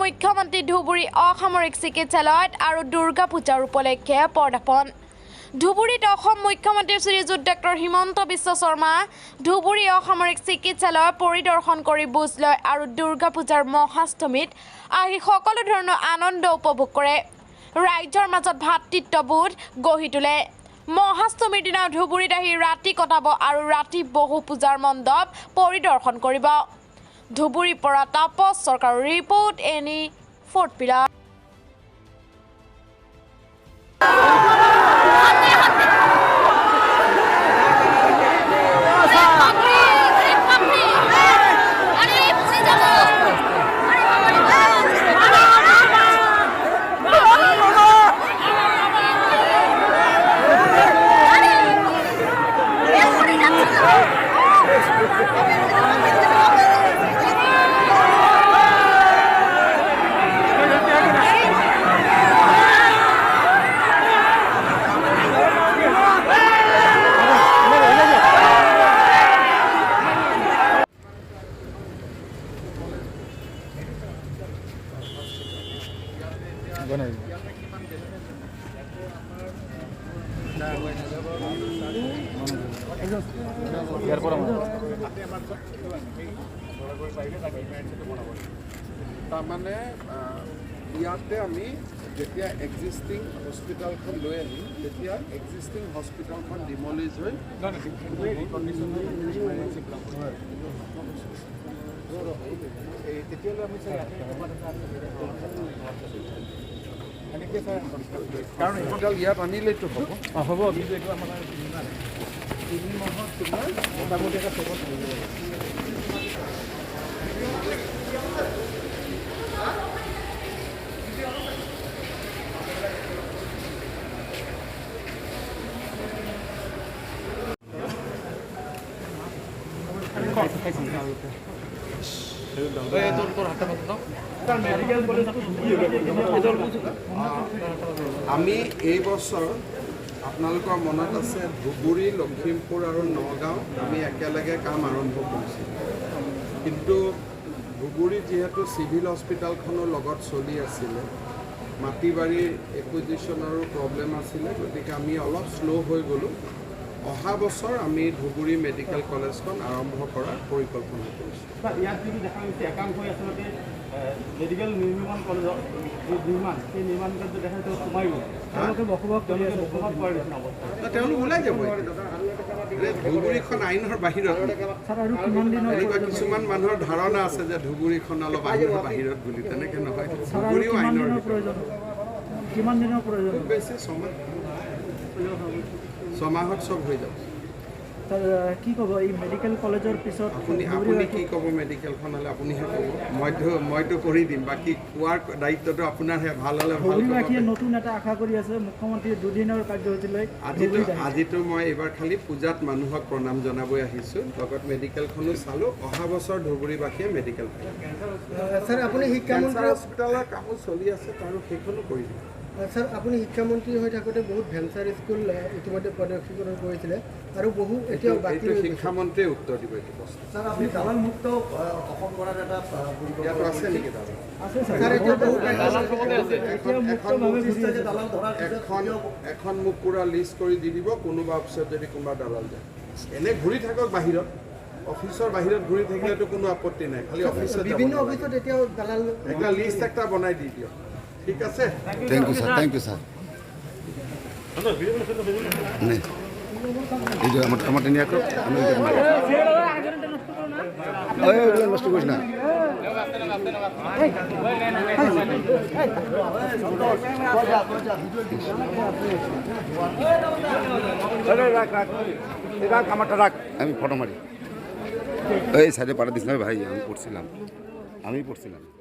মুখ্যমন্ত্ৰী ধুবুৰী অসামৰিক চিকিৎসালয়ত আৰু দুৰ্গা পূজাৰ উপলক্ষে পদাৰ্পণ ধুবুৰীত অসম মুখ্যমন্ত্ৰী শ্ৰীযুত ডক্টৰ হিমন্ত বিশ্ব শৰ্মা ধুবুৰী অসামৰিক চিকিৎসালয় পৰিদৰ্শন কৰি বুজ লয় আৰু দুৰ্গা পূজাৰ মহাষ্টমীত আহি সকলো ধৰণৰ আনন্দ উপভোগ কৰে ৰাজ্যৰ মাজত ভাতৃত্ববোধ গঢ়ি তোলে মহাষ্টমীৰ দিনা ধুবুৰীত আহি ৰাতি কটাব আৰু ৰাতি বহু পূজাৰ মণ্ডপ পৰিদৰ্শন কৰিব ধুবুৰীৰ পৰা তাপস চৰকাৰৰ ৰিপৰ্ট এনি ফ'ৰ্ট পিলাৰ তাৰমানে ইয়াতে আমি যেতিয়া এক্সিষ্টিং হস্পিটেলখন লৈ আহিম তেতিয়া এক্সিষ্টিং হস্পিটেলখন ডিমলিজ হৈ তেতিয়াহ'লে আমি কাৰণ হস্পিটেল ইয়াত আনিলেইতো হ'ব হ'ব কিন্তু এইটো আমাৰ 3 মাহত তোমাৰ মোটামুটি এটা চেকত আমি এই বছৰ আপোনালোকৰ মনত আছে ধুবুৰী লখিমপুৰ আৰু নগাঁও আমি একেলগে কাম আৰম্ভ কৰিছিলোঁ কিন্তু ধুবুৰী যিহেতু চিভিল হস্পিটেলখনৰ লগত চলি আছিলে মাটি বাৰীৰ একুইজিশ্যনৰো প্ৰব্লেম আছিলে গতিকে আমি অলপ শ্ল' হৈ গ'লোঁ অহা বছৰ আমি ধুবুৰী মেডিকেল কলেজখন আৰম্ভ কৰাৰ পৰিকল্পনা কৰিছোঁ ইয়াত যদি দেখা গৈছে একাংশ আচলতে মেডিকেল নিৰ্মাণ কলেজৰ নিৰ্মাণ সেই নিৰ্মাণ কাৰ্য দেখা গৈছে সোমাই গ'ল বসবাস কৰাৰ নিচিনা অৱস্থা তেওঁলোক ওলাই যাব ধুবুৰীখন আইনৰ বাহিৰত এনেকুৱা কিছুমান মানুহৰ ধাৰণা আছে যে ধুবুৰীখন অলপ আইনৰ বাহিৰত বুলি তেনেকৈ নহয় ধুবুৰীও আইনৰ কিমান দিনৰ প্ৰয়োজন খুব বেছি ছমাহত চব হৈ যাব কি ক'ব এই মেডিকেল কলেজৰ পিছত আপুনি কি ক'ব মেডিকেলখন হ'লে আপুনিহে ক'ব মইতো কৰি দিম বাকী কোৱাৰ দায়িত্বটো আপোনাৰহে ভাল হ'লে ভাল নতুন এটা আশা কৰি আছে মুখ্যমন্ত্ৰী দুদিনৰ কাৰ্যসূচী লৈ আজিতো মই এইবাৰ খালি পূজাত মানুহক প্ৰণাম জনাবই আহিছোঁ লগত মেডিকেলখনো চালোঁ অহা বছৰ ধুবুৰীবাসীয়ে মেডিকেল ছাৰ আপুনি হস্পিটেলৰ কামো চলি আছে আৰু সেইখনো কৰি দিম ছাৰ আপুনি শিক্ষামন্ত্ৰী হৈ থাকোঁতে বহুত ভেঞ্চাৰ স্কুল ইতিমধ্যে প্ৰদৰ্শন কৰিছিলে আৰু বহু এতিয়াও বাকী শিক্ষামন্ত্ৰীয়ে উত্তৰ দিব এইটো প্ৰশ্ন ছাৰ আপুনি দালাল মুক্ত অসম কৰাৰ এটা ইয়াতো আছে নেকি দালাল আছে ছাৰ এখন মোক পূৰা লিষ্ট কৰি দি দিব কোনোবা অফিচত যদি কোনোবা দালাল যায় এনে ঘূৰি থাকক বাহিৰত অফিচৰ বাহিৰত ঘূৰি থাকিলেতো কোনো আপত্তি নাই খালি অফিচত বিভিন্ন অফিচত এতিয়াও দালাল এটা লিষ্ট একটা বনাই দি দিয়ক ঠিক আছে থ্যাংক ইউ স্যার এই যে আমার নিয়ে আসো আমি নষ্ট করিস না আমারটা রাখ আমি ফটো মারি এই সাইডে পাঠা দিস না ভাই আমি পড়ছিলাম